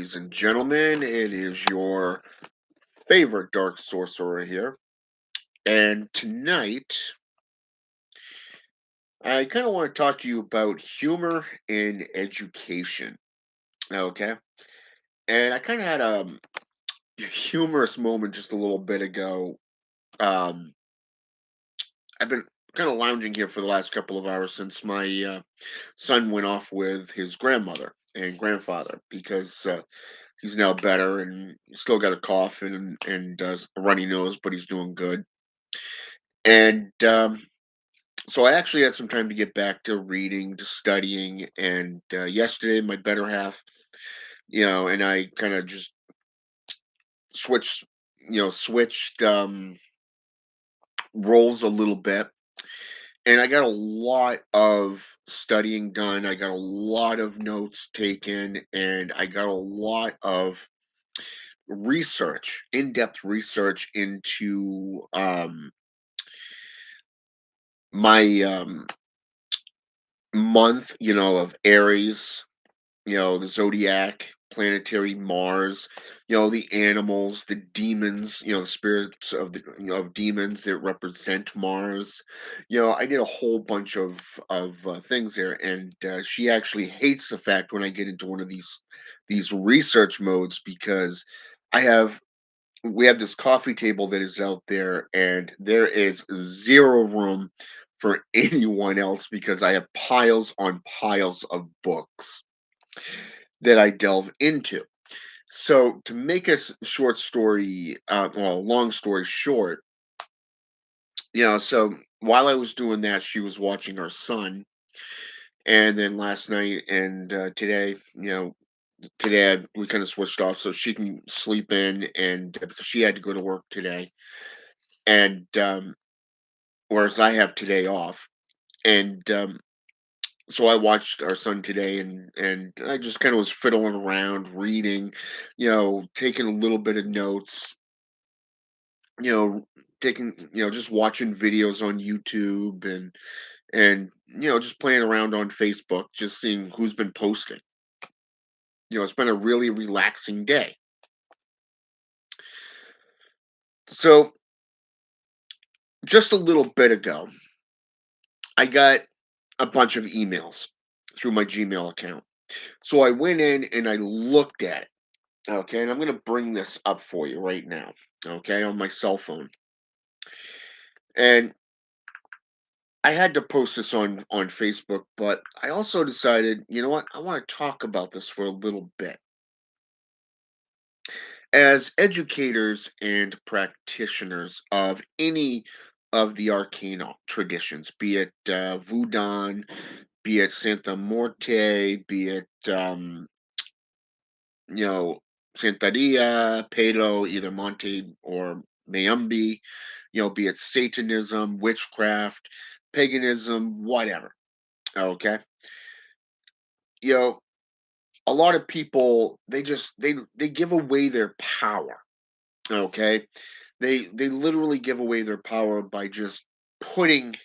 ladies and gentlemen. It is your favorite dark sorcerer here. And tonight, I kind of want to talk to you about humor in education. Okay. And I kind of had a humorous moment just a little bit ago. Um, I've been kind of lounging here for the last couple of hours since my son went off with his grandmother and grandfather because he's now better and he's still got a cough and a runny nose, but he's doing good. And so I actually had some time to get back to reading, to studying, and yesterday my better half, and I kind of just switched, switched roles a little bit, and I got a lot of studying done. I got a lot of notes taken, and I got a lot of research, in-depth research into my month, of Aries, the zodiac, planetary Mars, the animals, the demons, the spirits of of demons that represent Mars. I did a whole bunch of things there, and she actually hates the fact when I get into one of these research modes because I have we have this coffee table that is out there and there is zero room for anyone else because I have piles on piles of books that I delve into. So to make a short story, long story short, so while I was doing that, she was watching her son, and then last night and today, we kind of switched off so she can sleep in, and because she had to go to work today, and whereas I have today off, and so I watched our son today, and I just kind of was fiddling around, reading, taking a little bit of notes, you know, taking, just watching videos on YouTube and just playing around on Facebook, just seeing who's been posting. It's been a really relaxing day. So just a little bit ago, I got a bunch of emails through my Gmail account. So I went in and I looked at it. Okay, and I'm going to bring this up for you right now. Okay, on my cell phone. And I had to post this on Facebook, but I also decided, you know what? I want to talk about this for a little bit. As educators and practitioners of any of the arcane traditions, be it Voodoo, be it Santa Morte, be it you know, Santeria, Palo, either Monte or Mayumbi, be it Satanism, witchcraft, paganism, whatever. Okay. You know, a lot of people they give away their power. Okay. They literally give away their power by just putting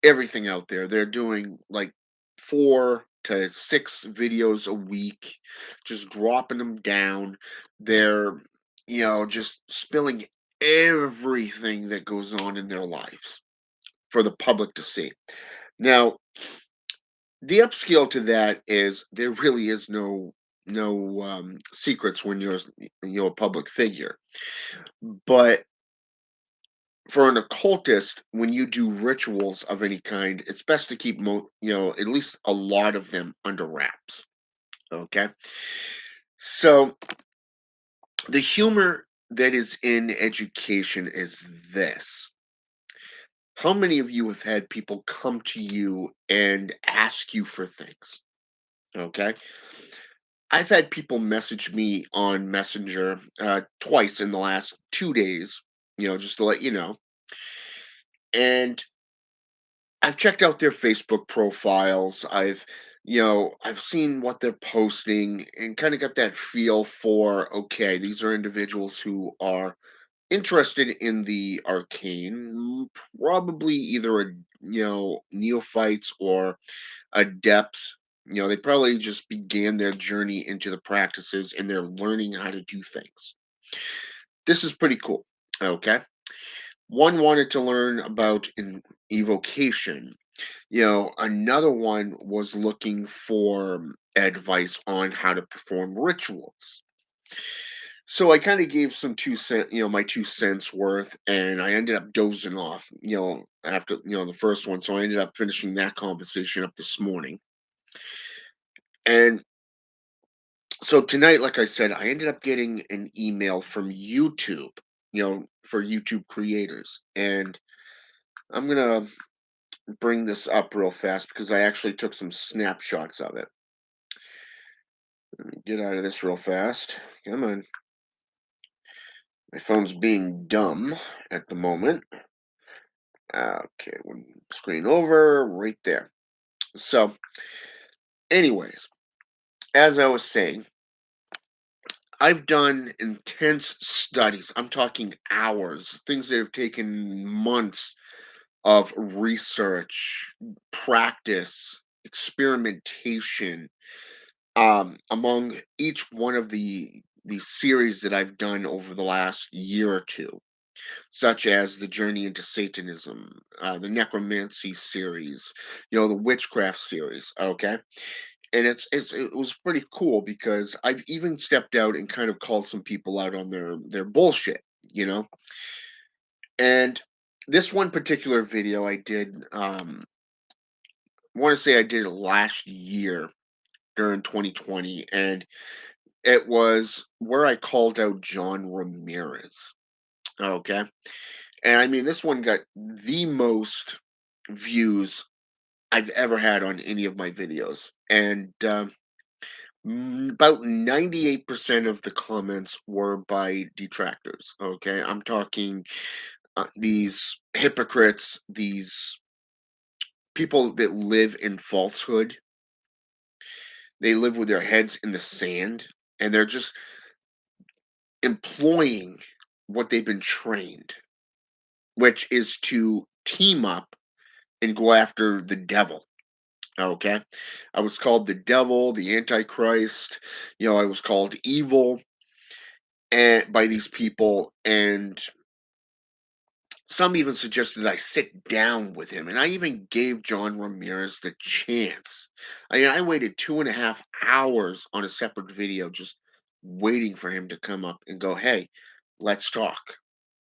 everything out there. They're doing like 4 to 6 videos a week, just dropping them down. They're, just spilling everything that goes on in their lives for the public to see. Now, the upscale to that is there really is no secrets when you're a public figure. But for an occultist, when you do rituals of any kind, it's best to keep at least a lot of them under wraps. Okay. So the humor that is in education is this. How many of you have had people come to you and ask you for things? Okay. I've had people message me on Messenger twice in the last 2 days, just to let you know. And I've checked out their Facebook profiles. I've seen what they're posting and kind of got that feel for, okay, these are individuals who are interested in the arcane, probably either a neophytes or adepts, They probably just began their journey into the practices and they're learning how to do things. This is pretty cool. Okay. One wanted to learn about an evocation. Another one was looking for advice on how to perform rituals. So I kind of gave some 2 cent, my 2 cents worth, and I ended up dozing off, after, the first one. So I ended up finishing that conversation up this morning. And so tonight, like I said, I ended up getting an email from YouTube, for YouTube creators. And I'm going to bring this up real fast because I actually took some snapshots of it. Let me get out of this real fast. Come on. My phone's being dumb at the moment. Okay, one screen over right there. So, anyways, as I was saying, I've done intense studies. I'm talking hours, things that have taken months of research, practice, experimentation, among each one of the series that I've done over the last year or two, such as the Journey into Satanism, the Necromancy series, the Witchcraft series. Okay, and it was pretty cool because I've even stepped out and kind of called some people out on their bullshit, and this one particular video I did, I want to say I did it last year during 2020, and it was where I called out John Ramirez. Okay. And I mean, this one got the most views I've ever had on any of my videos. And about 98% of the comments were by detractors. Okay. I'm talking these hypocrites, these people that live in falsehood. They live with their heads in the sand and they're just employing what they've been trained, which is to team up and go after the devil. Okay. I was called the devil, the Antichrist, I was called evil and by these people, and some even suggested that I sit down with him. And I even gave John Ramirez the chance. I waited 2.5 hours on a separate video just waiting for him to come up and go, hey, let's talk.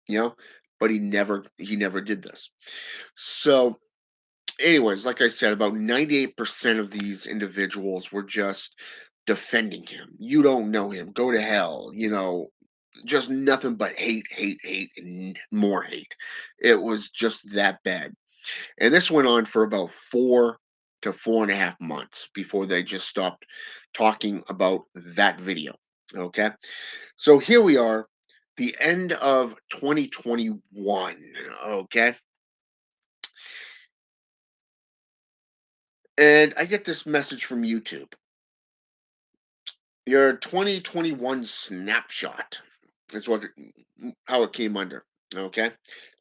You know, but he never did this. So anyways, like I said, about 98% of these individuals were just defending him. You don't know him. Go to hell. Just nothing but hate, hate, hate, and more hate. It was just that bad. And this went on for about 4 to 4.5 months before they just stopped talking about that video. Okay. So here we are, the end of 2021. Okay. And I get this message from YouTube. Your 2021 snapshot is how it came under. Okay.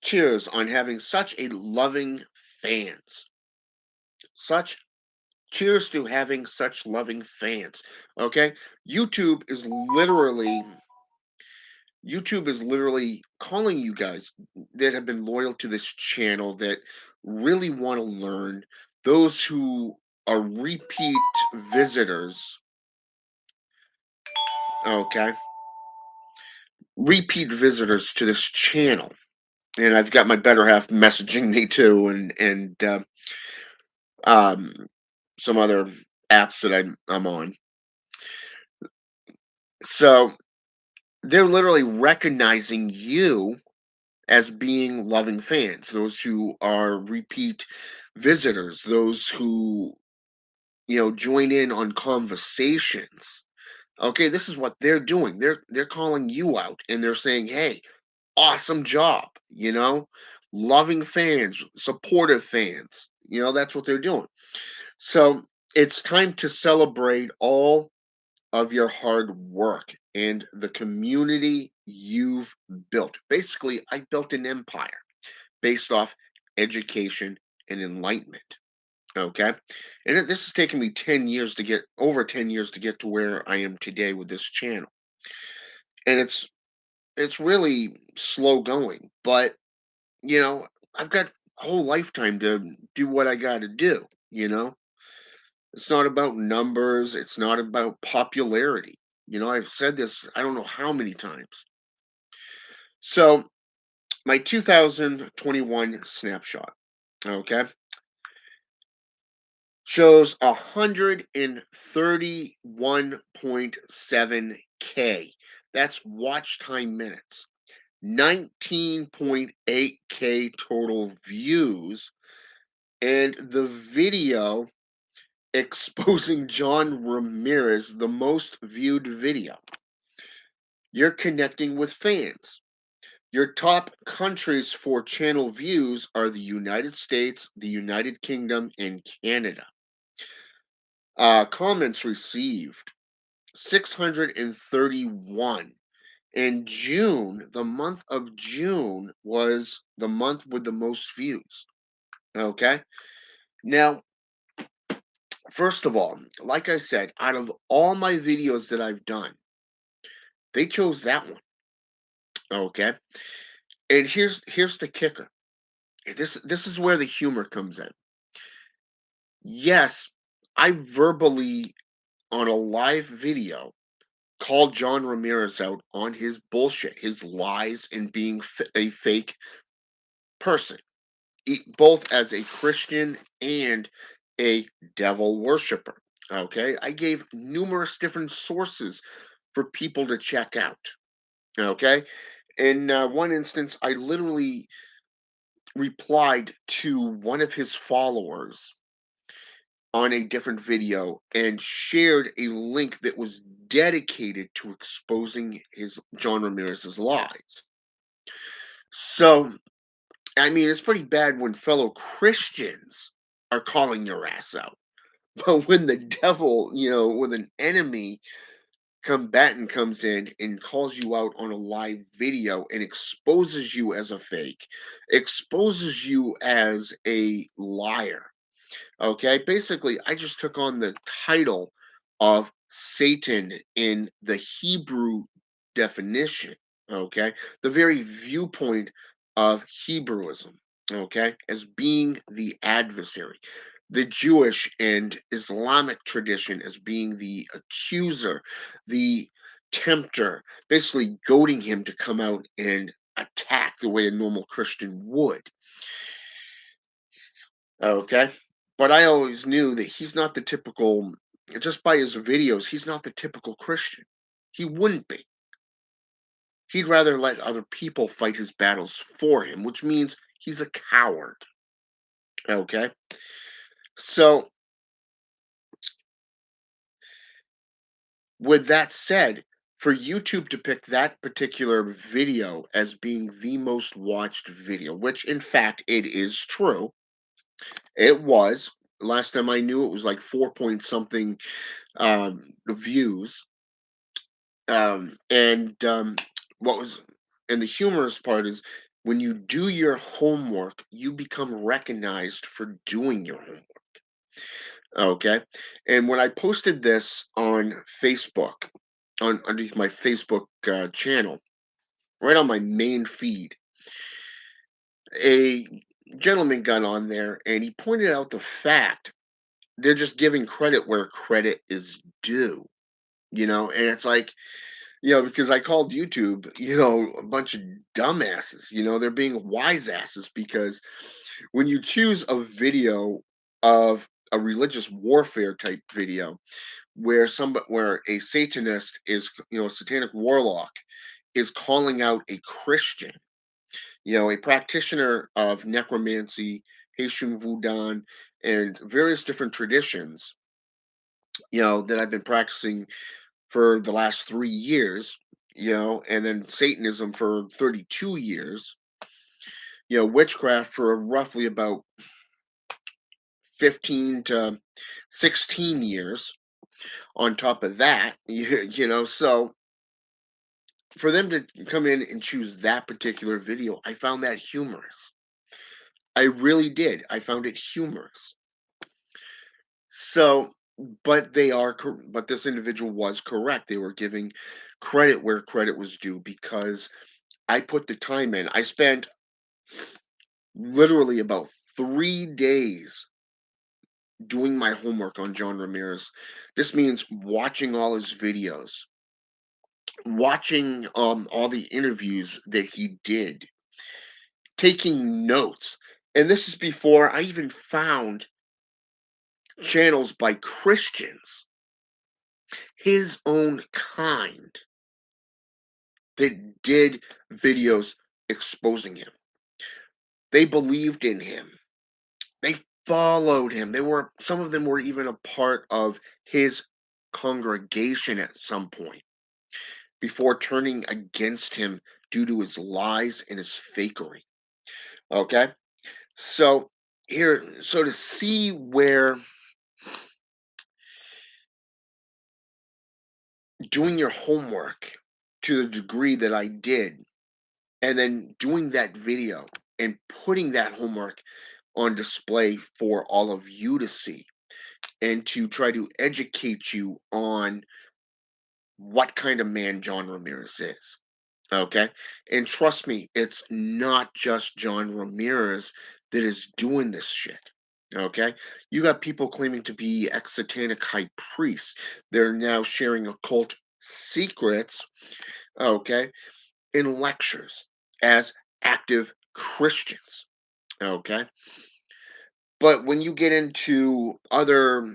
Cheers on having such a loving fans. Such cheers to having such loving fans. Okay. YouTube is literally YouTube is literally calling you guys that have been loyal to this channel, that really want to learn, those who are repeat visitors. Okay, repeat visitors to this channel, and I've got my better half messaging me too, and um, some other apps that I'm on. So they're literally recognizing you as being loving fans, those who are repeat visitors, those who join in on conversations. Okay, this is what they're doing. They're calling you out and they're saying, "Hey, awesome job," loving fans, supportive fans. That's what they're doing. So it's time to celebrate all of your hard work and the community you've built. Basically, I built an empire based off education and enlightenment. Okay. And this has taken me 10 years to get over 10 years to get to where I am today with this channel. And it's really slow going, but you know, I've got a whole lifetime to do what I got to do. It's not about numbers, it's not about popularity. I've said this I don't know how many times. So, my 2021 snapshot, okay, shows 131.7K. That's watch time minutes. 19.8K total views, and the video exposing John Ramirez, the most viewed video. You're connecting with fans. Your top countries for channel views are the United States, the United Kingdom, and Canada. Comments received 631. In June, the month of June was the month with the most views. Okay. Now, first of all, like I said, out of all my videos that I've done, they chose that one. Okay. And here's the kicker. This is where the humor comes in. Yes, I verbally on a live video called John Ramirez out on his bullshit, his lies, and being a fake person, both as a Christian and a devil worshiper. Okay, I gave numerous different sources for people to check out. Okay, in one instance, I literally replied to one of his followers on a different video and shared a link that was dedicated to exposing his John Ramirez's lies. So, I mean, it's pretty bad when fellow Christians are calling your ass out. But when the devil, when an enemy combatant comes in and calls you out on a live video and exposes you as a fake, exposes you as a liar. Okay, basically, I just took on the title of Satan in the Hebrew definition. Okay, the very viewpoint of Hebrewism. Okay, as being the adversary, the Jewish and Islamic tradition as being the accuser, the tempter, basically goading him to come out and attack the way a normal Christian would. Okay. But I always knew that he's not the typical, just by his videos, he's not the typical Christian. He wouldn't be. He'd rather let other people fight his battles for him, which means he's a coward. Okay. So, with that said, for YouTube to pick that particular video as being the most watched video, which in fact it is true, it was. Last time I knew it was like 4 point something views. And what was and the humorous part is when you do your homework, you become recognized for doing your homework. Okay. And when I posted this on Facebook, on underneath my Facebook channel, right on my main feed, a gentleman got on there and he pointed out the fact they're just giving credit where credit is due. And it's like, because I called YouTube, a bunch of dumbasses. They're being wise asses because when you choose a video of a religious warfare type video where a Satanist is, a satanic warlock is calling out a Christian, a practitioner of necromancy, Haitian voodoo, and various different traditions, that I've been practicing for the last 3 years, and then Satanism for 32 years, witchcraft for roughly about 15 to 16 years on top of that, so for them to come in and choose that particular video, I found that humorous. I really did. I found it humorous. So, but but this individual was correct. They were giving credit where credit was due because I put the time in. I spent literally about 3 days doing my homework on John Ramirez. This means watching all his videos, watching all the interviews that he did, taking notes. And this is before I even found channels by Christians, his own kind, that did videos exposing him. They believed in him. They followed him. They were some of them were even a part of his congregation at some point before turning against him due to his lies and his fakery. Okay? So so to see where doing your homework to the degree that I did, and then doing that video and putting that homework on display for all of you to see and to try to educate you on what kind of man John Ramirez is. Okay. And trust me, it's not just John Ramirez that is doing this shit. Okay. You got people claiming to be ex satanic high priests. They're now sharing occult secrets. Okay. In lectures as active Christians. Okay. But when you get into other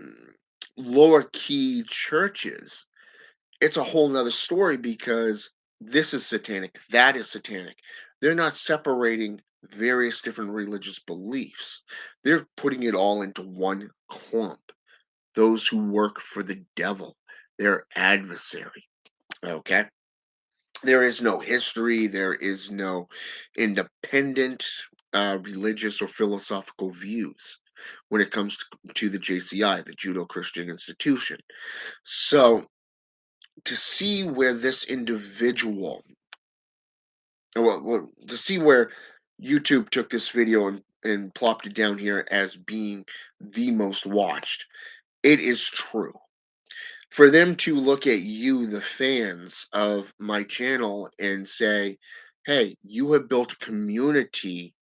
lower key churches, it's a whole nother story because this is satanic, that is satanic. They're not separating various different religious beliefs. They're putting it all into one clump. Those who work for the devil, their adversary. Okay. There is no history, there is no independent religious or philosophical views when it comes to the JCI, the Judo Christian Institution. So to see where this individual, to see where YouTube took this video and plopped it down here as being the most watched, it is true. For them to look at you, the fans of my channel, and say, hey, you have built a community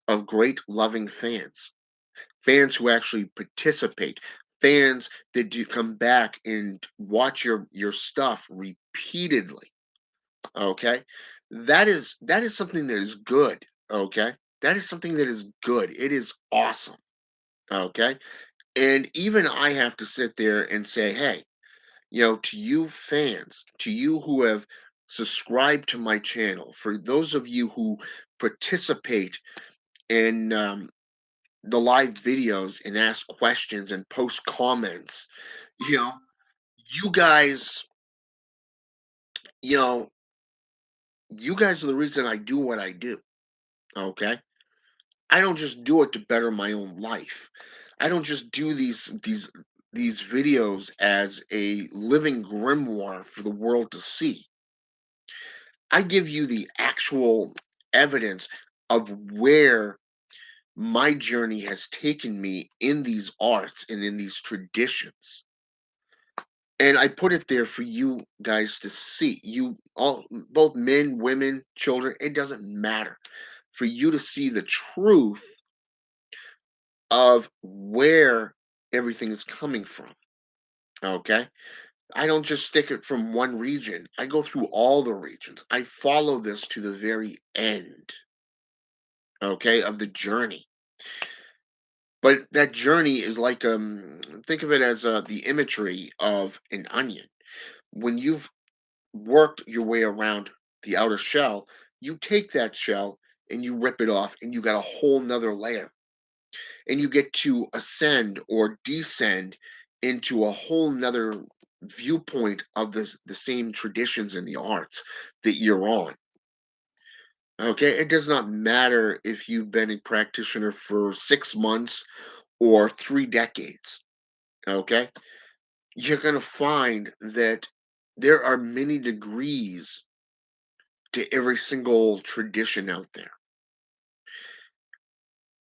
of great loving fans, fans who actually participate, fans that do come back and watch your stuff repeatedly. Okay, that is something that is good. Okay, that is something that is good. It is awesome. Okay, and even I have to sit there and say, hey, to you fans, to you who have subscribed to my channel, for those of you who participate in the live videos and ask questions and post comments, you know, you guys, you know, you guys are the reason I do what I do. Okay. I don't just do it to better my own life. I don't just do these videos as a living grimoire for the world to see. I give you the actual evidence of where my journey has taken me in these arts and in these traditions. And I put it there for you guys to see. You all, both men, women, children, it doesn't matter. For you to see the truth of where everything is coming from. Okay. I don't just stick it from one region. I go through all the regions. I follow this to the very end, okay, of the journey. But that journey is like think of it as the imagery of an onion. When you've worked your way around the outer shell, you take that shell and you rip it off and you got a whole nother layer. And you get to ascend or descend into a whole nother viewpoint of the same traditions and the arts that you're on. Okay, it does not matter if you've been a practitioner for 6 months or 3 decades. Okay, you're going to find that there are many degrees to every single tradition out there.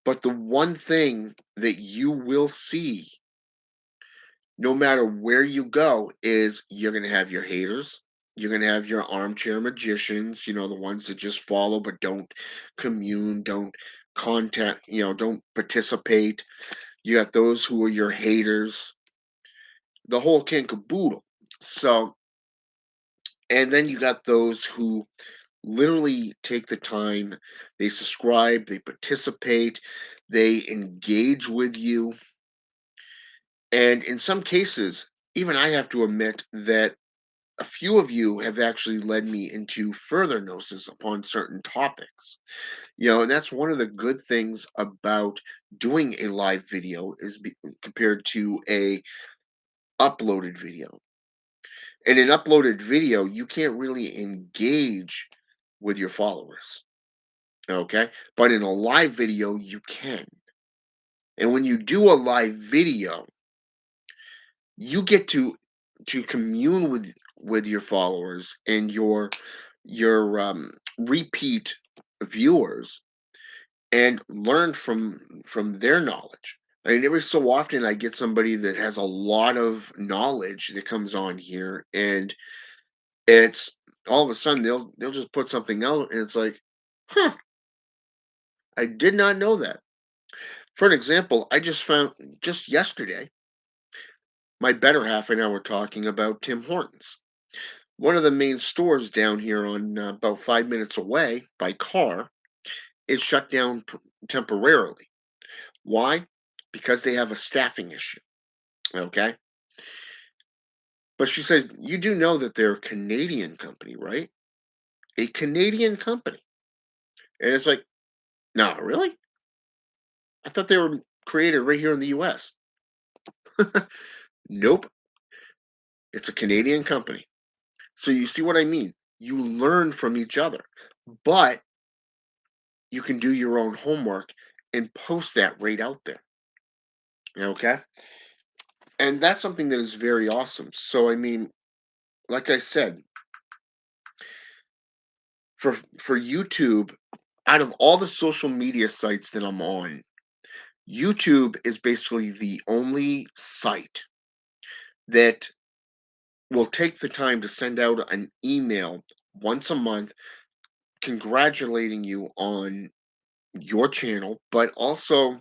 But the one thing that you will see no matter where you go, is you're gonna have your haters, you're gonna have your armchair magicians, the ones that just follow but don't commune, don't contact, don't participate. You got those who are your haters, the whole king caboodle. So, and then you got those who literally take the time, they subscribe, they participate, they engage with you. And in some cases, even I have to admit that a few of you have actually led me into further gnosis upon certain topics. And that's one of the good things about doing a live video compared to a uploaded video. In an uploaded video, you can't really engage with your followers, okay? But in a live video, you can. And when you do a live video, you get to commune with your followers and your repeat viewers and learn from their knowledge. I mean, every so often I get somebody that has a lot of knowledge that comes on here, and it's all of a sudden they'll just put something out, and it's like, huh, I did not know that. For an example, I just found just yesterday, my better half and I were talking about Tim Hortons. One of the main stores down here on about 5 minutes away by car is shut down temporarily. Why? Because they have a staffing issue. Okay. But she said, you do know that they're a Canadian company, right? A Canadian company. And it's like, no, really? I thought they were created right here in the US. Nope. It's a Canadian company. So you see what I mean? You learn from each other, but you can do your own homework and post that right out there. Okay. And that's something that is very awesome. So, I mean, like I said, for YouTube, out of all the social media sites that I'm on, YouTube is basically the only site that will take the time to send out an email once a month congratulating you on your channel, but also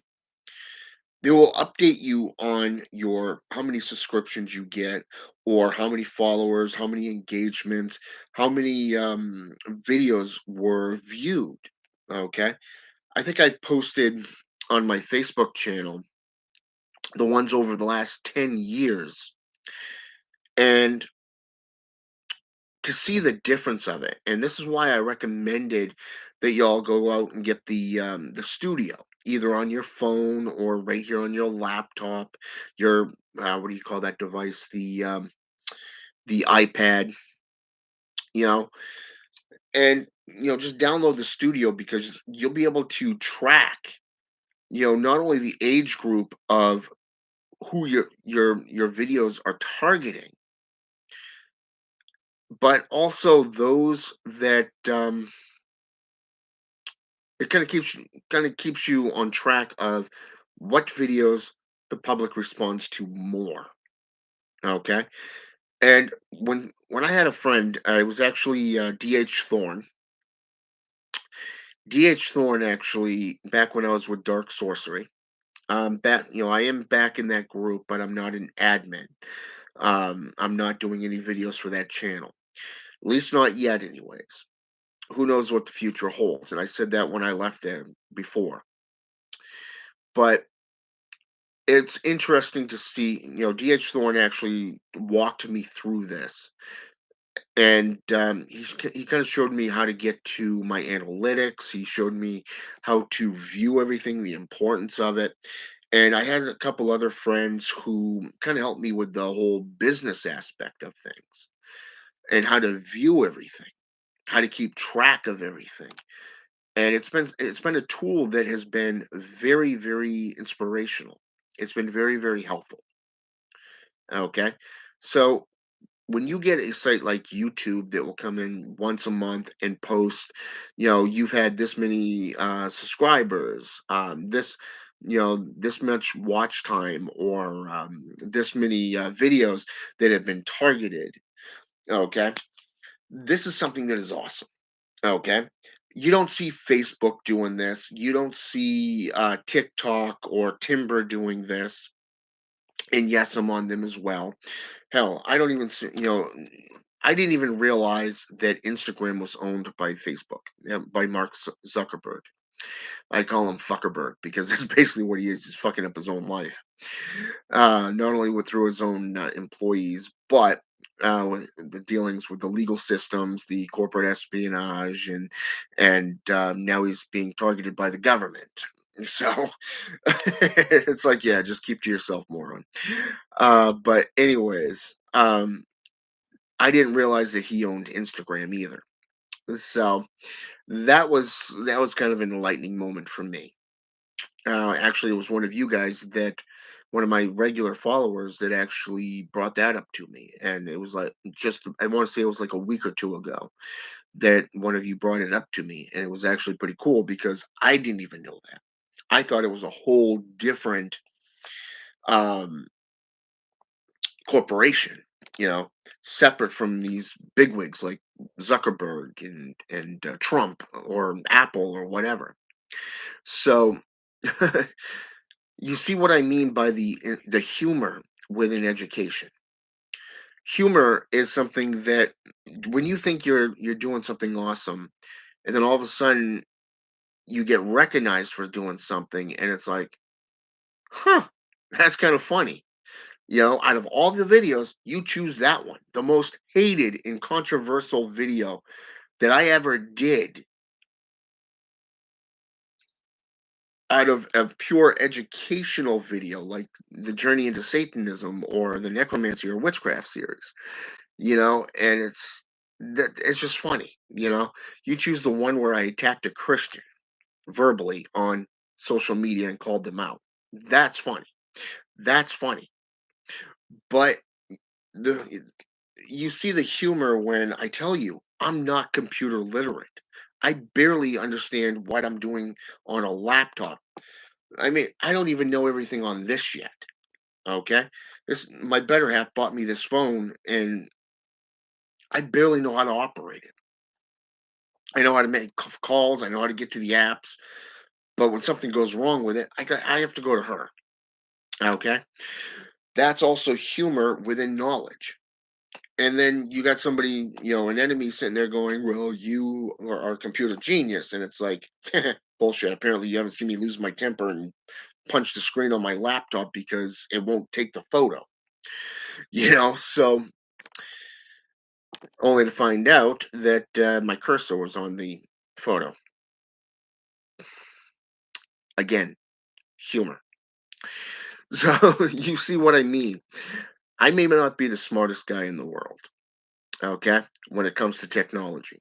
they will update you on your how many subscriptions you get or how many followers, how many engagements, how many videos were viewed. Okay. I think I posted on my Facebook channel the ones over the last 10 years. And to see the difference of it, and this is why I recommended that y'all go out and get the studio, either on your phone or right here on your laptop, your what do you call that device? The iPad, you know, and just download the studio because you'll be able to track, not only the age group of who your videos are targeting, but also those that it kind of keeps you on track of what videos the public responds to more. Okay, and when I had a friend, it was actually DH Thorn. DH Thorn actually back when I was with Dark Sorcery. Back, I am back in that group, but I'm not an admin. I'm not doing any videos for that channel, at least not yet, anyways. Who knows what the future holds? And I said that when I left there before, but it's interesting to see, DH Thorne actually walked me through this. And he kind of showed me how to get to my analytics. He showed me how to view everything, the importance of it. And I had a couple other friends who kind of helped me with the whole business aspect of things and how to view everything, how to keep track of everything. And it's been a tool that has been very, very inspirational. It's been very, very helpful. Okay. So when you get a site like YouTube that will come in once a month and post, you've had this many subscribers, this. this much watch time or this many videos that have been targeted. Okay. This is something that is awesome. Okay. You don't see Facebook doing this. You don't see TikTok or Timber doing this. And yes, I'm on them as well. Hell, I don't even see, I didn't even realize that Instagram was owned by Facebook, by Mark Zuckerberg. I call him Fuckerberg because that's basically what he is. He's fucking up his own life. Not only with through his own employees, but with the dealings with the legal systems, the corporate espionage, and now he's being targeted by the government. So it's like, yeah, just keep to yourself, moron. But anyways, I didn't realize that he owned Instagram either. So that was kind of an enlightening moment for me. Actually, it was one of you guys that one of my regular followers that actually brought that up to me, and it was like just I want to say it was like a week or two ago that one of you brought it up to me, and it was actually pretty cool because I didn't even know that. I thought it was a whole different um, corporation, you know, separate from these bigwigs like Zuckerberg and Trump or Apple or whatever. So you see what I mean by the humor within education. Humor is something that when you think you're doing something awesome, and then all of a sudden you get recognized for doing something, and it's like, huh, that's kind of funny. Out of all the videos, you choose that one, the most hated and controversial video that I ever did out of a pure educational video, like the Journey into Satanism or the Necromancy or Witchcraft series. And it's just funny. You choose the one where I attacked a Christian verbally on social media and called them out. That's funny. That's funny. But the you see the humor when I tell you I'm not computer literate. I barely understand what I'm doing on a laptop. I mean, I don't even know everything on this yet. Okay, this my better half bought me this phone, and I barely know how to operate it. I know how to make calls. I know how to get to the apps. But when something goes wrong with it, I have to go to her. Okay, that's also humor within knowledge. And then you got somebody, an enemy sitting there going, "Well, you are a computer genius," and it's like bullshit. Apparently, you haven't seen me lose my temper and punch the screen on my laptop because it won't take the photo. So only to find out that my cursor was on the photo. Again, humor. So you see what I mean. I may not be the smartest guy in the world, okay, when it comes to technology.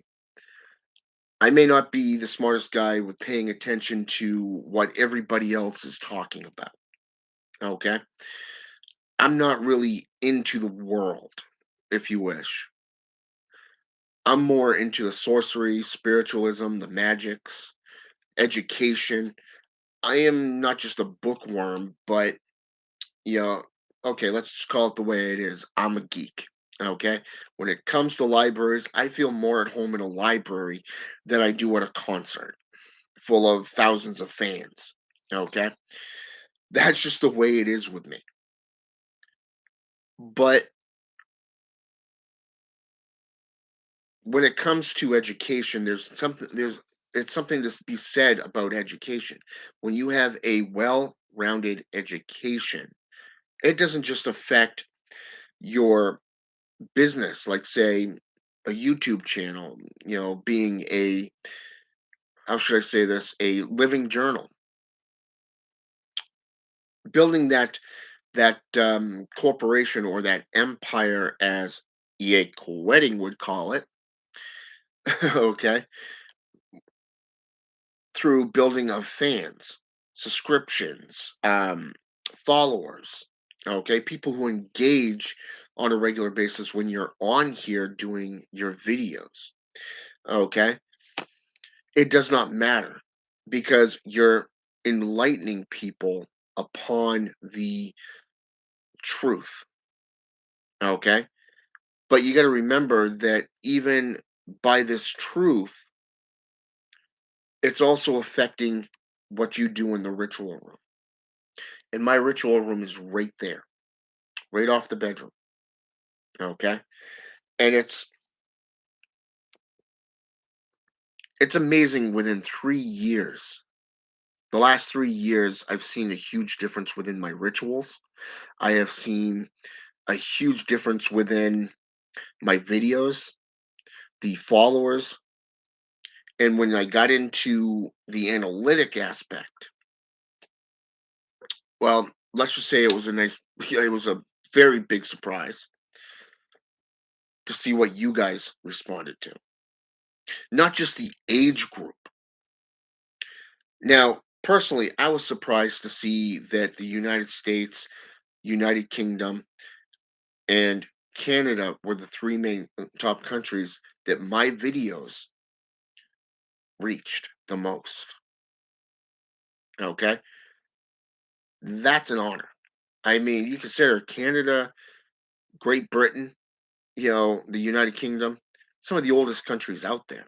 I may not be the smartest guy with paying attention to what everybody else is talking about, okay? I'm not really into the world, if you wish. I'm more into the sorcery, spiritualism, the magics, education. I am not just a bookworm, but you know, okay, let's just call it the way it is. I'm a geek. Okay. When it comes to libraries, I feel more at home in a library than I do at a concert full of thousands of fans. Okay. That's just the way it is with me. But when it comes to education, there's it's something to be said about education. When you have a well-rounded education, it doesn't just affect your business, like say a YouTube channel, being a how should I say this, a living journal, building that corporation or that empire as EA Wedding would call it, okay, through building of fans, subscriptions, followers, okay, people who engage on a regular basis when you're on here doing your videos, okay. It does not matter because you're enlightening people upon the truth, okay? But you gotta remember that even by this truth, it's also affecting what you do in the ritual room. And my ritual room is right there, right off the bedroom, okay? And it's amazing within 3 years. The last 3 years, I've seen a huge difference within my rituals. I have seen a huge difference within my videos, the followers, and when I got into the analytic aspect, well, let's just say it was a nice it was a very big surprise to see what you guys responded to. Not just the age group. Now, personally, I was surprised to see that the United States, United Kingdom, and Canada were the 3 main top countries that my videos reached the most, okay? That's an honor. I mean, you consider Canada, Great Britain, the United Kingdom, some of the oldest countries out there,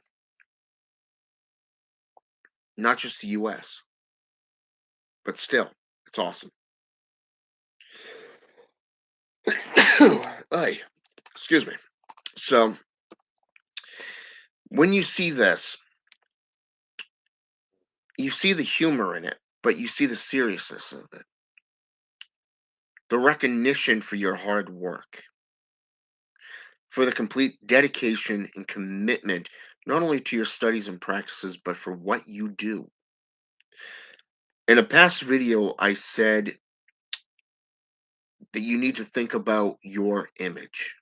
not just the US, but still, it's awesome. Ay, excuse me. So, when you see this, you see the humor in it, but you see the seriousness of it, the recognition for your hard work, for the complete dedication and commitment, not only to your studies and practices, but for what you do. In a past video, I said that you need to think about your image.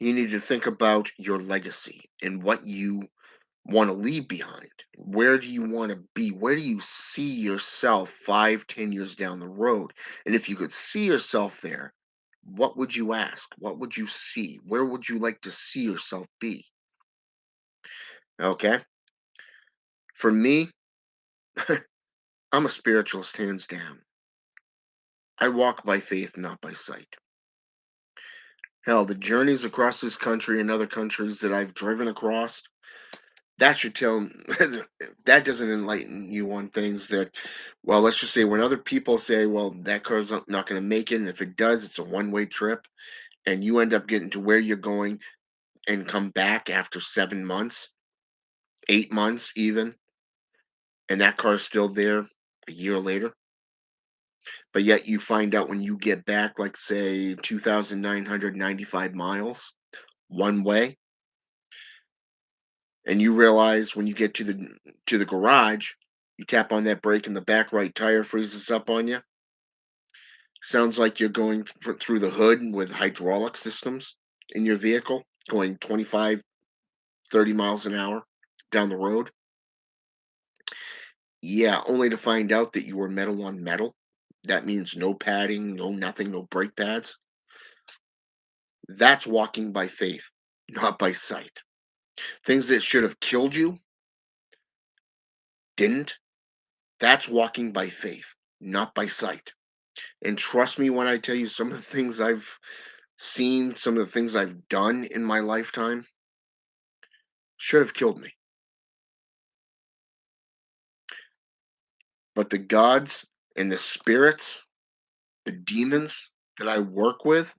You need to think about your legacy and what you want to leave behind. Where do you want to be? Where do you see yourself 5, 10 years down the road? And if you could see yourself there, what would you ask? What would you see? Where would you like to see yourself be? Okay. For me, I'm a spiritualist hands down. I walk by faith, not by sight. Hell, the journeys across this country and other countries that I've driven across, that should tell that doesn't enlighten you on things that, well, let's just say when other people say, well, that car's not going to make it, and if it does, it's a one-way trip, and you end up getting to where you're going and come back after 7 months, 8 months even, and that car's still there a year later. But yet you find out when you get back, like say 2,995 miles one way, and you realize when you get to the garage, you tap on that brake and the back right tire freezes up on you. Sounds like you're going through the hood with hydraulic systems in your vehicle, going 25, 30 miles an hour down the road. Yeah, only to find out that you were metal on metal. That means no padding, no nothing, no brake pads. That's walking by faith, not by sight. Things that should have killed you didn't. That's walking by faith, not by sight. And trust me when I tell you some of the things I've seen, some of the things I've done in my lifetime should have killed me. But the gods and the spirits, the demons that I work with,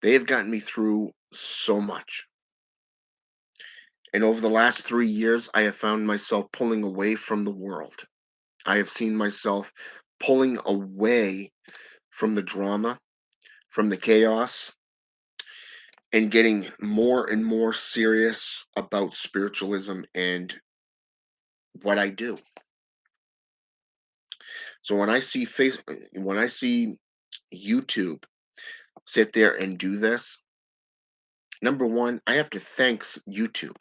they have gotten me through so much. And over the last 3 years, I have found myself pulling away from the world. I have seen myself pulling away from the drama, from the chaos, and getting more and more serious about spiritualism and what I do. So when I see YouTube sit there and do this, number one, I have to thank YouTube,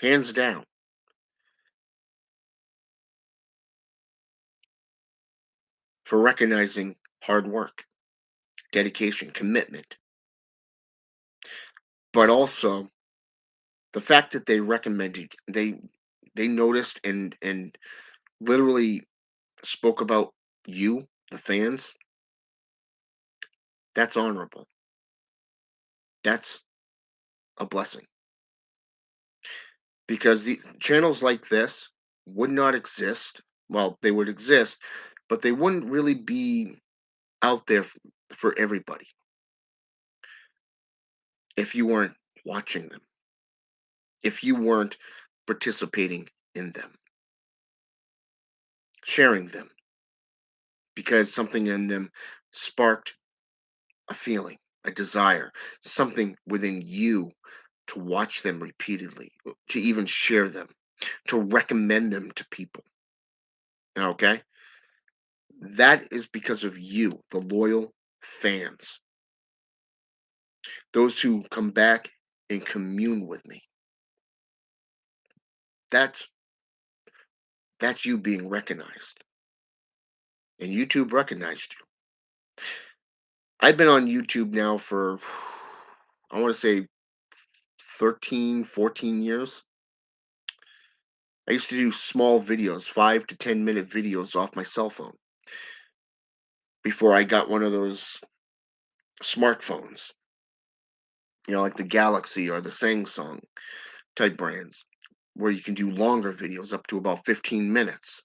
hands down, for recognizing hard work, dedication, commitment, but also The fact that they recommended, they noticed and literally spoke about you, the fans, that's honorable. That's a blessing because the channels like this would not exist. Well, they would exist, but they wouldn't really be out there for everybody if you weren't watching them, if you weren't participating in them, sharing them, because something in them sparked a feeling, a desire, something within you to watch them repeatedly, to even share them, to recommend them to people. Okay? That is because of you, the loyal fans, those who come back and commune with me. That's that's you being recognized. And YouTube recognized you. I've been on YouTube now for I want to say 13, 14 years. I used to do small videos, 5 to 10 minute videos off my cell phone before I got one of those smartphones, like the Galaxy or the Samsung type brands, where you can do longer videos up to about 15 minutes.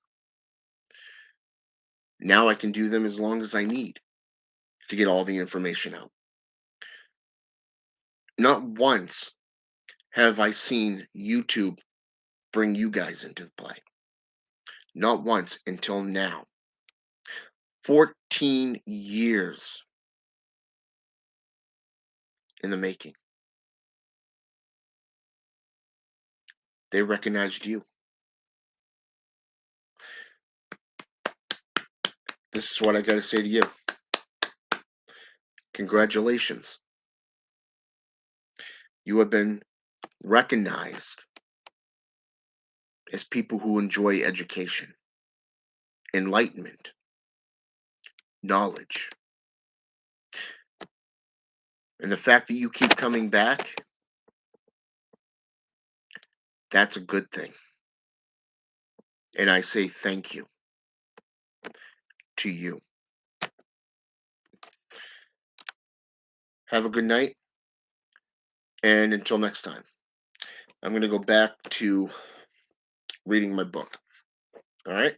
Now I can do them as long as I need to get all the information out. Not once have I seen YouTube bring you guys into the play. Not once until now. 14 years in the making. They recognized you. This is what I got to say to you. Congratulations. You have been recognized as people who enjoy education, enlightenment, knowledge. And the fact that you keep coming back, that's a good thing. And I say thank you to you. Have a good night. And until next time, I'm going to go back to reading my book. All right?